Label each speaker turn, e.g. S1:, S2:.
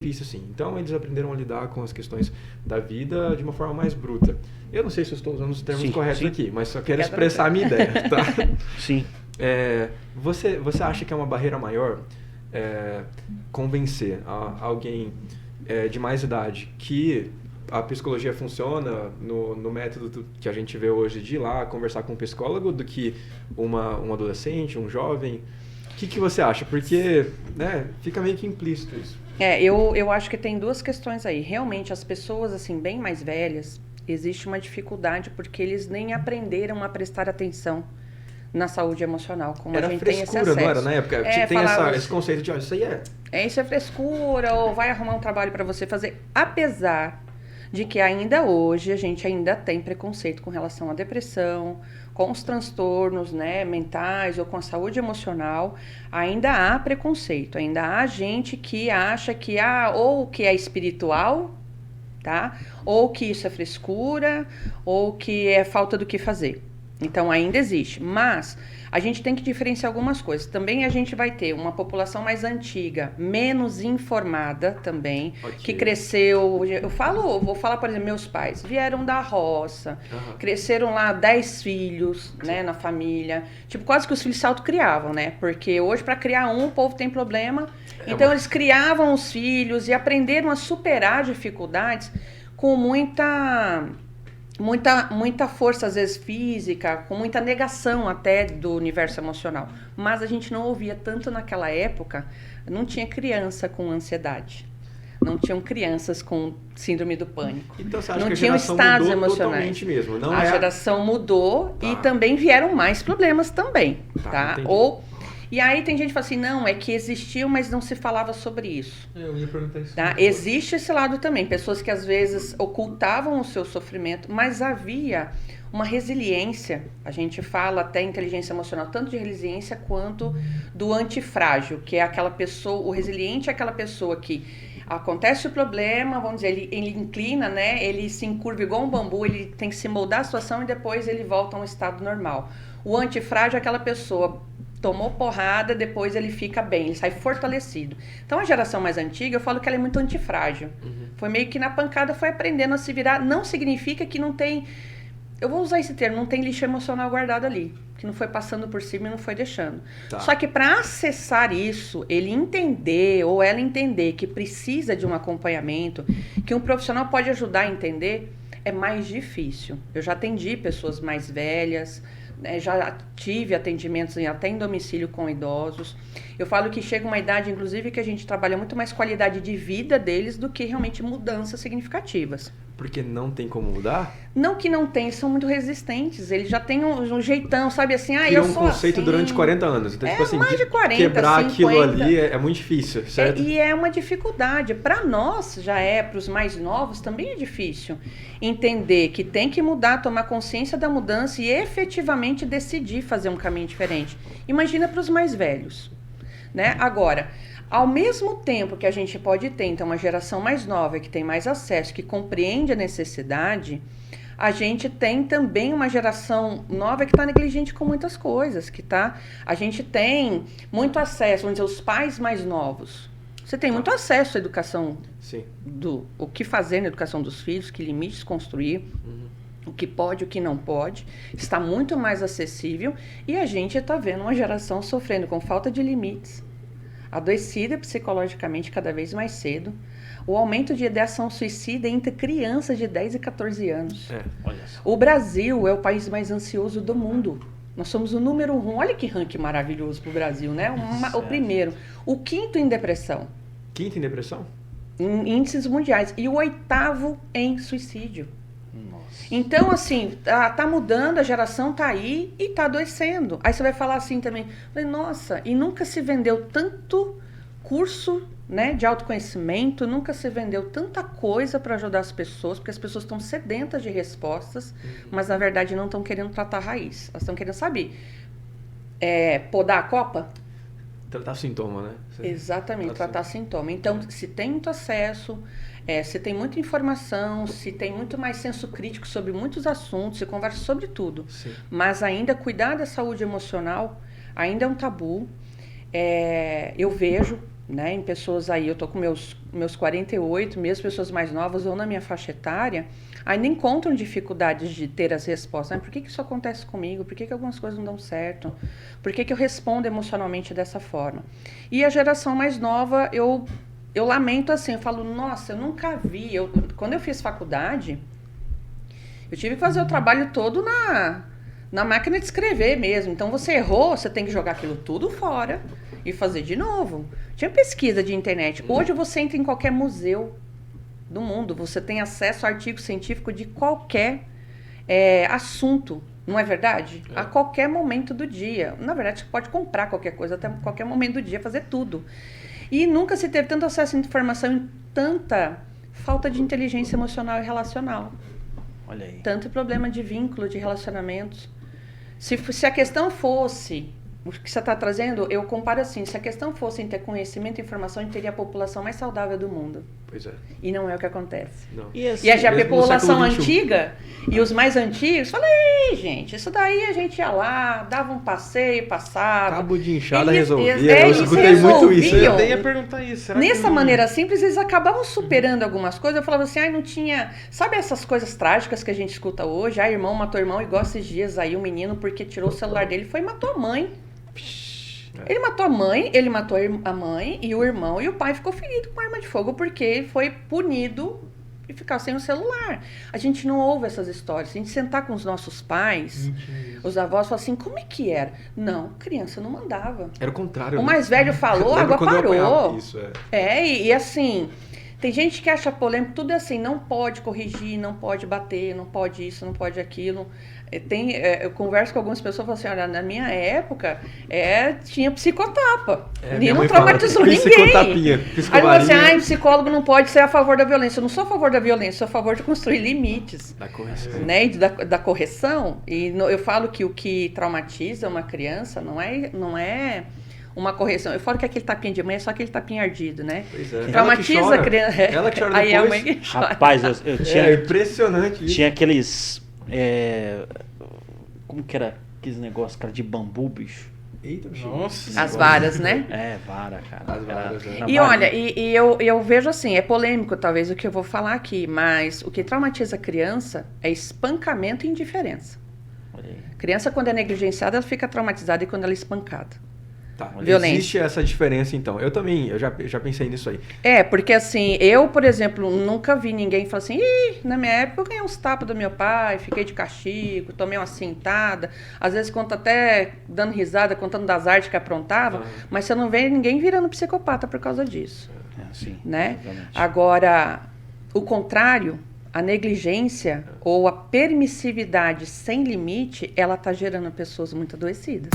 S1: difícil, assim. Então, eles aprenderam a lidar com as questões da vida de uma forma mais bruta. Eu não sei se eu estou usando os termos corretos aqui, mas só quero expressar a minha ideia, tá?
S2: Sim.
S1: Você acha que é uma barreira maior convencer alguém de mais idade que a psicologia funciona no método que a gente vê hoje de ir lá conversar com um psicólogo do que um adolescente, um jovem? O que você acha? Porque fica meio que implícito isso.
S3: Eu acho que tem duas questões aí. Realmente, as pessoas assim bem mais velhas, existe uma dificuldade porque eles nem aprenderam a prestar atenção na saúde emocional, como a gente tem esse acesso.
S1: Era frescura, não era na época? Tem esse conceito de, isso aí
S3: isso é frescura, ou vai arrumar um trabalho para você fazer. Apesar de que ainda hoje a gente ainda tem preconceito com relação à depressão, com os transtornos mentais ou com a saúde emocional, ainda há preconceito, ainda há gente que acha que ou que é espiritual, tá? Ou que isso é frescura, ou que é falta do que fazer. Então ainda existe, mas a gente tem que diferenciar algumas coisas. Também a gente vai ter uma população mais antiga, menos informada também, que cresceu. Vou falar, por exemplo, meus pais vieram da roça, cresceram lá 10 filhos, na família. Tipo, quase que os filhos se autocriavam, Porque hoje para criar o povo tem problema. Então eles criavam os filhos e aprenderam a superar dificuldades com muita força, às vezes física, com muita negação até do universo emocional. Mas a gente não ouvia tanto naquela época, não tinha criança com ansiedade. Não tinham crianças com síndrome do pânico.
S1: Então você acha
S3: não
S1: que a
S3: tinham
S1: geração
S3: estados
S1: mudou
S3: emocionais.
S1: Totalmente mesmo? Não
S3: a geração mudou e também vieram mais problemas também. Tá? E aí tem gente que fala assim, não, é que existiu, mas não se falava sobre isso.
S1: Eu ia perguntar isso.
S3: Tá? Existe esse lado também, pessoas que às vezes ocultavam o seu sofrimento, mas havia uma resiliência, a gente fala até inteligência emocional, tanto de resiliência quanto do antifrágil, que é aquela pessoa, o resiliente é aquela pessoa que acontece o problema, vamos dizer, ele inclina, ele se encurva igual um bambu, ele tem que se moldar a situação e depois ele volta a um estado normal. O antifrágil é aquela pessoa tomou porrada, depois ele fica bem, ele sai fortalecido. Então a geração mais antiga, eu falo que ela é muito antifrágil. Foi meio que na pancada, foi aprendendo a se virar. Não significa que não tem, eu vou usar esse termo, não tem lixo emocional guardado ali, que não foi passando por cima e não foi deixando. Só que para acessar isso, ele entender ou ela entender que precisa de um acompanhamento, que um profissional pode ajudar a entender, é mais difícil. Eu já atendi pessoas mais velhas, já tive atendimentos até em domicílio com idosos. Eu falo que chega uma idade, inclusive, que a gente trabalha muito mais qualidade de vida deles do que realmente mudanças significativas.
S1: Porque não tem como mudar?
S3: Não que não tem, são muito resistentes. Eles já têm um jeitão, sabe assim?
S1: Criou
S3: eu sou
S1: um conceito
S3: assim.
S1: durante 40 anos. Então, tipo assim,
S3: mais de 40,
S1: quebrar
S3: 50.
S1: aquilo ali é muito difícil, certo?
S3: E é uma dificuldade. Para nós, para os mais novos, também é difícil entender que tem que mudar, tomar consciência da mudança e efetivamente decidir fazer um caminho diferente. Imagina para os mais velhos, Agora, ao mesmo tempo que a gente pode ter, então, uma geração mais nova, que tem mais acesso, que compreende a necessidade, a gente tem também uma geração nova que está negligente com muitas coisas, a gente tem muito acesso, vamos dizer, os pais mais novos. Você tem muito acesso à educação, o que fazer na educação dos filhos, que limites construir, o que pode, o que não pode, está muito mais acessível e a gente está vendo uma geração sofrendo com falta de limites, adoecida psicologicamente cada vez mais cedo, o aumento de ideação suicida entre crianças de 10 e 14 anos. O Brasil é o país mais ansioso do mundo. Nós somos o número 1. Olha que ranking maravilhoso para o Brasil, o primeiro. O 5º em depressão.
S1: 5º em depressão?
S3: Em índices mundiais. E o 8º em suicídio. Então, assim, tá mudando, a geração tá aí e tá adoecendo. Aí você vai falar assim também, nossa, e nunca se vendeu tanto curso, de autoconhecimento, nunca se vendeu tanta coisa para ajudar as pessoas, porque as pessoas estão sedentas de respostas, mas na verdade não estão querendo tratar a raiz. Elas estão querendo, sabe, podar a copa?
S1: Tratar sintoma,
S3: Exatamente, tratar sintoma. Então, se tem muito acesso, se tem muita informação, se tem muito mais senso crítico sobre muitos assuntos, se conversa sobre tudo. Mas ainda cuidar da saúde emocional ainda é um tabu. Eu vejo né, em pessoas aí, eu tô com meus 48, mesmo pessoas mais novas ou na minha faixa etária, ainda encontram dificuldades de ter as respostas. Né? Por que isso acontece comigo? Por que algumas coisas não dão certo? Por que eu respondo emocionalmente dessa forma? E a geração mais nova, eu lamento assim, eu falo, nossa, eu nunca vi. Quando eu fiz faculdade, eu tive que fazer o trabalho todo na máquina de escrever mesmo. Então, você errou, você tem que jogar aquilo tudo fora e fazer de novo. Tinha pesquisa de internet. Hoje você entra em qualquer museu do mundo, você tem acesso a artigo científico de qualquer assunto, não é verdade? A qualquer momento do dia. Na verdade, você pode comprar qualquer coisa até qualquer momento do dia, fazer tudo. E nunca se teve tanto acesso à informação e tanta falta de inteligência emocional e relacional.
S2: Olha aí.
S3: Tanto problema de vínculo, de relacionamentos. Se a questão fosse, o que você está trazendo, eu comparo assim, se a questão fosse em ter conhecimento e informação, a gente teria a população mais saudável do mundo.
S1: Pois é.
S3: E não é o que acontece.
S1: Não.
S2: E assim,
S3: E a
S1: mesmo no
S3: população
S1: século XXI.
S3: antiga e os mais antigos, falei, gente, isso daí a gente ia lá, dava um passeio, passava.
S1: Cabo de inchada
S3: Eles-
S1: resolvia.
S3: eles
S1: Eu escutei muito isso.
S3: resolviam.
S2: eu até ia perguntar isso. Será
S3: Nessa
S2: que não-
S3: maneira simples, eles acabavam superando algumas coisas. Eu falava assim, ai, não tinha... Sabe essas coisas trágicas que a gente escuta hoje? Ah, irmão matou irmão, igual esses dias aí, o menino, porque tirou o celular dele, foi e matou a mãe. Ele matou a mãe, ele matou a mãe e o irmão, e o pai ficou ferido com arma de fogo porque ele foi punido e ficar sem o celular. A gente não ouve essas histórias. Se a gente sentar com os nossos pais, os avós, falam assim, como é que era? Não, criança não mandava.
S1: Era o contrário.
S3: O
S1: né?
S3: mais velho falou, a
S1: Lembra
S3: água
S1: quando eu
S3: parou.
S1: apanhava? Isso, é.
S3: E assim, tem gente que acha polêmico, tudo é assim, não pode corrigir, não pode bater, não pode isso, não pode aquilo. Eu converso com algumas pessoas e falo assim, olha, na minha época tinha psicotapa. E
S1: minha
S3: não
S1: mãe fala,
S3: traumatizou ninguém.
S1: psicotapinha,
S3: Aí eu falo assim,
S1: piscovarinha.
S3: psicólogo não pode ser a favor da violência. Eu não sou a favor da violência, sou a favor de construir limites.
S1: Da correção.
S3: Né, e da correção. E eu falo que o que traumatiza uma criança não é uma correção. Eu falo que aquele tapinha de mãe é só aquele tapinha ardido, né?
S1: Pois é.
S3: Traumatiza
S1: Ela que
S3: a criança.
S1: Ela que chora
S3: Aí a
S1: depois.
S3: mãe que chora.
S2: Rapaz, eu tinha,
S1: É impressionante isso.
S2: tinha aqueles... como que era aqueles negócios, cara, de bambu, bicho?
S1: Eita, bicho.
S4: Nossa.
S3: As varas, né?
S2: Vara, cara.
S1: As varas,
S2: Era-
S1: é.
S2: na
S3: E
S2: vara.
S3: olha, eu vejo assim, é polêmico talvez o que eu vou falar aqui, mas o que traumatiza a criança é espancamento e indiferença.
S2: Olha aí.
S3: Criança, quando é negligenciada, ela fica traumatizada e quando ela é espancada.
S1: Tá.
S3: Violência.
S1: Existe essa diferença, então. Eu também, eu já pensei nisso aí.
S3: Porque assim, eu, por exemplo, nunca vi ninguém falar assim, na minha época eu ganhei uns tapas do meu pai, fiquei de castigo, tomei uma cintada, às vezes conta até dando risada, contando das artes que aprontava, mas você não vê ninguém virando psicopata por causa disso,
S2: Sim,
S3: né?
S2: exatamente.
S3: Agora, o contrário, a negligência ou a permissividade sem limite, ela tá gerando pessoas muito adoecidas.